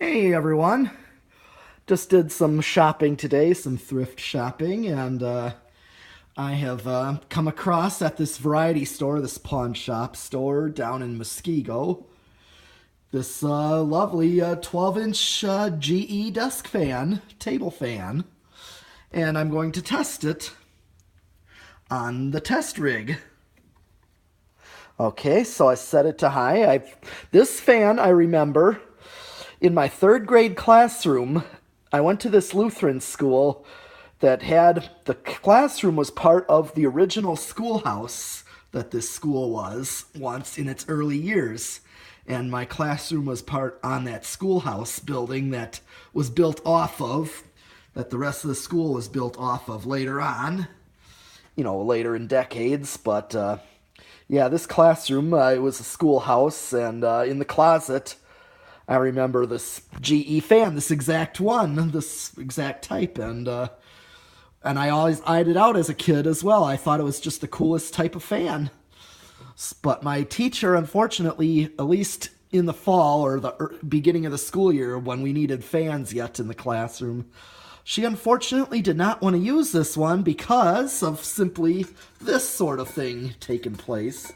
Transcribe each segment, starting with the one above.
Hey everyone, just did some shopping today, some thrift shopping, and I have come across at this variety store, this pawn shop store down in Muskego, this lovely 12-inch GE desk fan, table fan, and I'm going to test it on the test rig. Okay, so I set it to high. This fan, I remember, in my third grade classroom, I went to this Lutheran school that had the classroom was part of the original schoolhouse that this school was once in its early years. And my classroom was part on that schoolhouse building that was built off of, that the rest of the school was built off of later on, later in decades. But yeah, this classroom, it was a schoolhouse, and in the closet, I remember this GE fan, this exact one, this exact type, and I always eyed it out as a kid as well. I thought it was just the coolest type of fan. But my teacher, unfortunately, at least in the fall or the beginning of the school year when we needed fans yet in the classroom, she unfortunately did not want to use this one because of simply this sort of thing taking place.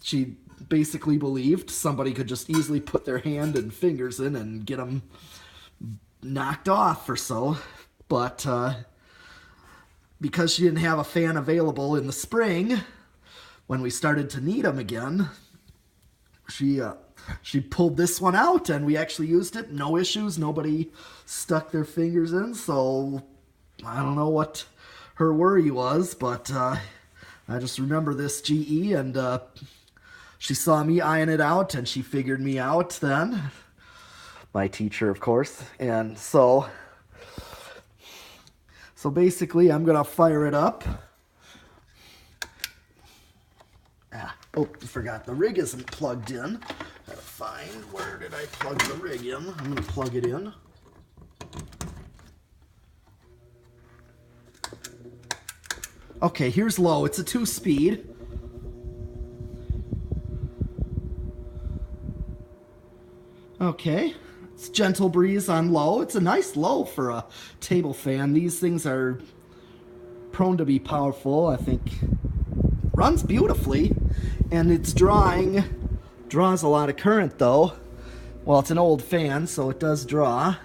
She basically believed somebody could just easily put their hand and fingers in and get them knocked off or so. But because she didn't have a fan available in the spring, when we started to need them again, she pulled this one out and we actually used it. No issues. Nobody stuck their fingers in. So I don't know what her worry was, but I just remember this GE, and she saw me eyeing it out and she figured me out then. My teacher, of course. And so basically I'm going to fire it up. Oh, I forgot the rig isn't plugged in. Gotta find, where did I plug the rig in? I'm gonna plug it in. Okay, here's low. It's a 2-speed. Okay, it's gentle breeze on low. It's a nice low for a table fan. These things are prone to be powerful, I think. Runs beautifully, and it's draws a lot of current though. Well, it's an old fan, so it does draw,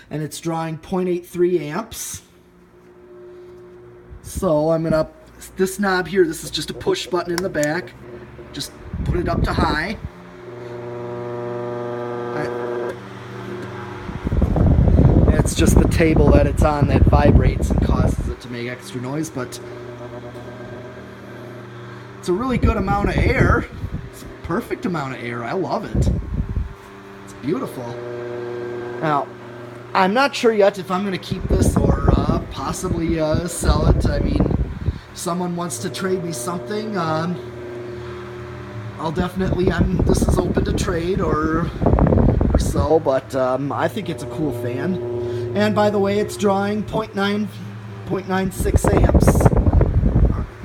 and it's drawing 0.83 amps. So I'm gonna, this knob here, this is just a push button in the back. Just put it up to high. It's just the table that it's on that vibrates and causes it to make extra noise, but it's a really good amount of air. It's a perfect amount of air. I love it. It's beautiful. Now, I'm not sure yet if I'm going to keep this or possibly sell it. I mean, if someone wants to trade me something, I'll definitely, this is open to trade or so, but I think it's a cool fan. And by the way, it's drawing 0.96 amps.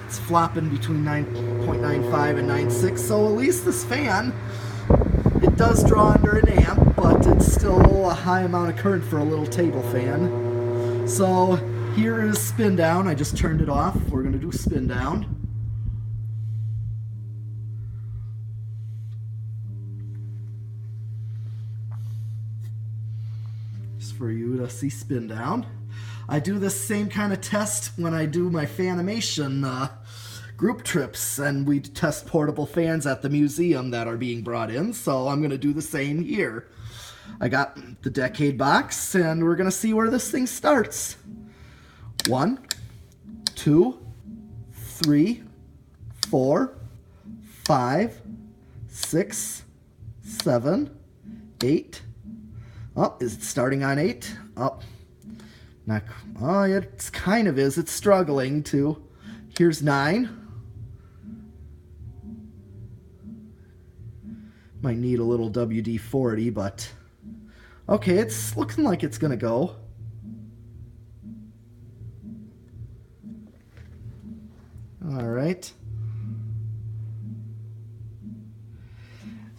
It's flopping between 9.95 and 9.6, so at least this fan, it does draw under an amp, but it's still a high amount of current for a little table fan. So here is spin down. I just turned it off. We're going to do spin down. Just for you to see spin down. I do this same kind of test when I do my Fanimation group trips, and we test portable fans at the museum that are being brought in, so I'm going to do the same here. I got the decade box, and we're going to see where this thing starts. 1, 2, 3, 4, 5, 6, 7, 8. Oh, is it starting on 8? Oh. Not, oh, it kind of is. It's struggling to. Here's 9. Might need a little WD-40, but okay, it's looking like it's gonna go. All right.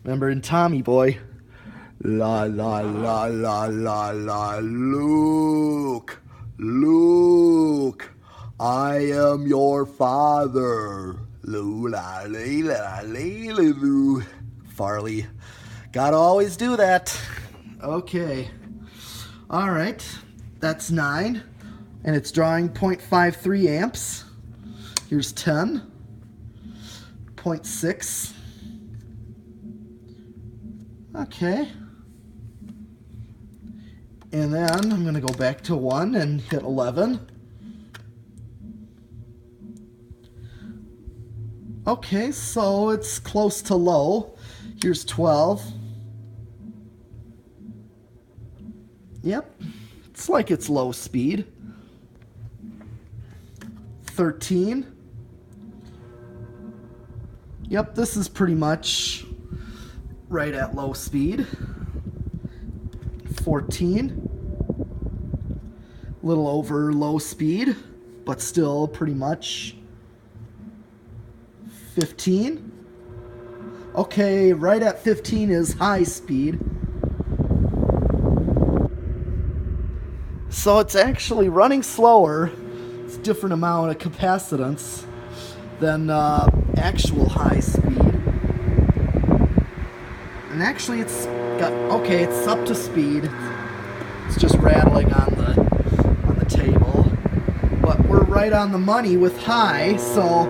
Remember in Tommy Boy, La la la la la la. Luke, Luke, I am your father. Loo la lee la lee loo. Farley, gotta always do that. Okay. All right. That's 9, and it's drawing 0.53 amps. Here's 10. 0.6. Okay. And then I'm going to go back to 1 and hit 11. Okay, so it's close to low. Here's 12. Yep, it's like it's low speed. 13. Yep, this is pretty much right at low speed. 14. A little over low speed, but still pretty much. 15. Okay, right at 15 is high speed. So it's actually running slower. It's a different amount of capacitance than actual high speed. And actually it's got, okay, it's up to speed. It's just rattling on the table. But we're right on the money with high, so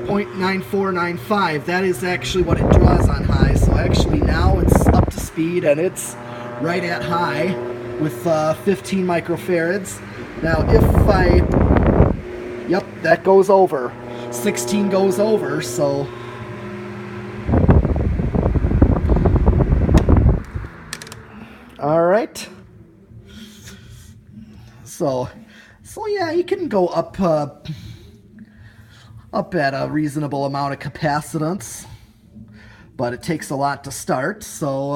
0.9495, that is actually what it draws on high. So actually now it's up to speed and it's right at high with 15 microfarads. Now if yep, that goes over. 16 goes over, so all right. So yeah, you can go up at a reasonable amount of capacitance, but it takes a lot to start. So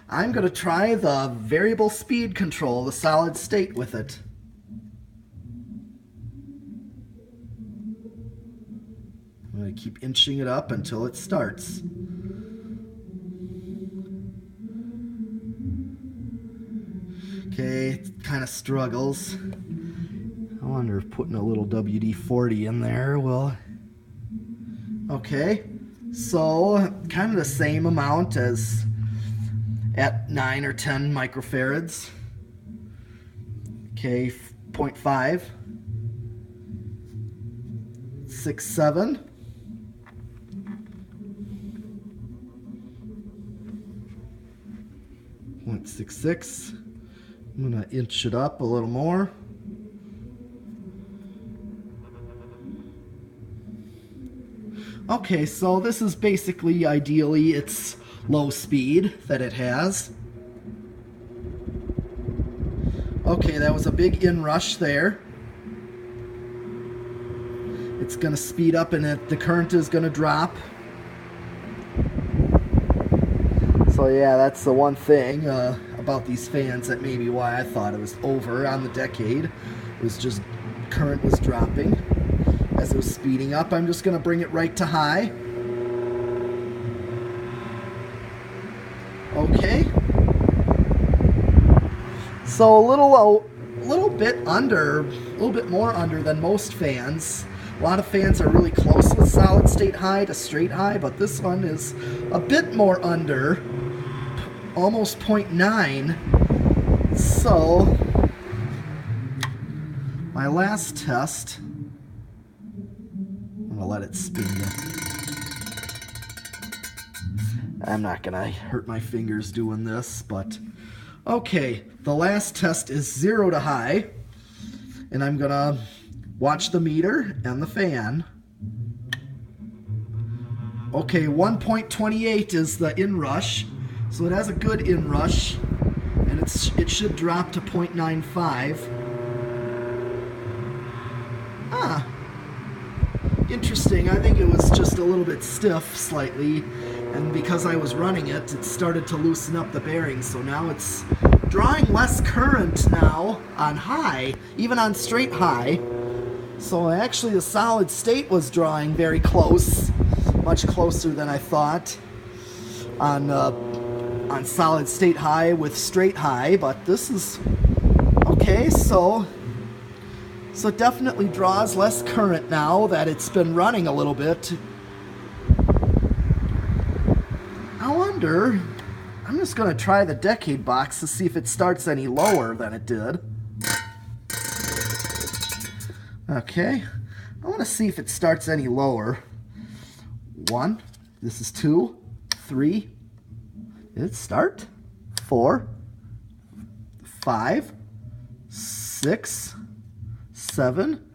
I'm going to try the variable speed control, the solid state with it. I'm going to keep inching it up until it starts. Okay, it kind of struggles. I wonder if putting a little WD-40 in there will... Okay, so kind of the same amount as at 9 or 10 microfarads. Okay, 0.5. 6, 7. 0.66. I'm going to inch it up a little more. Okay, so this is basically, ideally, it's low speed that it has. Okay, that was a big inrush there. It's going to speed up and the current is going to drop. So yeah, that's the one thing about these fans that may be why I thought it was over on the decade. It was just current was dropping. As it was speeding up, I'm just going to bring it right to high. Okay. So a little bit more under than most fans. A lot of fans are really close with solid state high to straight high, but this one is a bit more under, almost 0.9. So my last test, I'm gonna let it spin. I'm not gonna hurt my fingers doing this, but okay, the last test is 0 to high, and I'm gonna watch the meter and the fan. Okay, 1.28 is the inrush, so it has a good inrush, and it should drop to 0.95. Ah, interesting. I think it was just a little bit stiff slightly, and because I was running it, it started to loosen up the bearings, so now it's drawing less current now on high, even on straight high. So actually the solid state was drawing very close, much closer than I thought on on solid state high with straight high, but this is okay. So it definitely draws less current now that it's been running a little bit. I wonder, I'm just going to try the decade box to see if it starts any lower than it did. Okay, I want to see if it starts any lower. 1, this is 2, 3, did it start? 4, 5, 6, 7.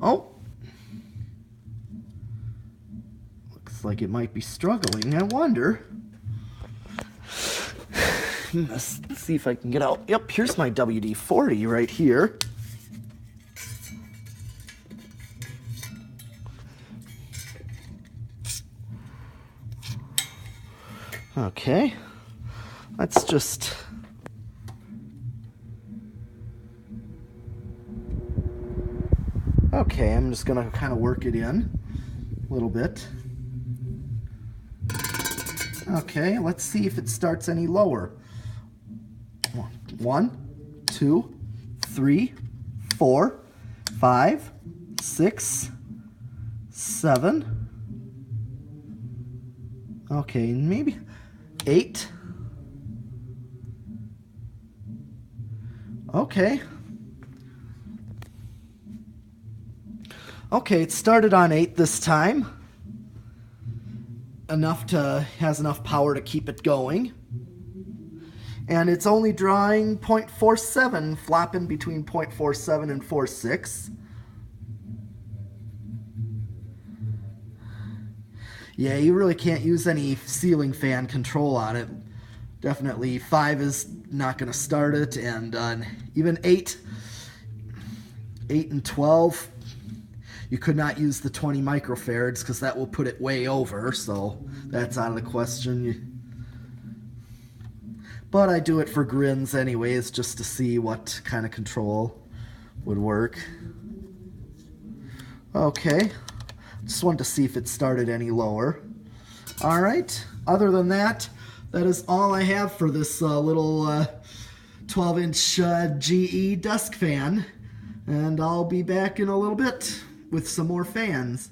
Oh, looks like it might be struggling. I wonder. Let's see if I can get out. Yep, here's my WD-40 right here. Okay, let's just... Okay, I'm just going to kind of work it in a little bit. Okay, let's see if it starts any lower. 1, 2, 3, 4, 5, 6, 7. Okay, maybe 8. Okay. Okay, it started on 8 this time. Has enough power to keep it going. And it's only drawing 0.47, flopping between 0.47 and 0.46. Yeah, you really can't use any ceiling fan control on it. Definitely 5 is not going to start it, and even 8 and 12, you could not use the 20 microfarads because that will put it way over, so that's out of the question. But I do it for grins anyways, just to see what kind of control would work. Okay, just wanted to see if it started any lower. Alright, other than that, that is all I have for this little 12-inch GE desk fan. And I'll be back in a little bit with some more fans.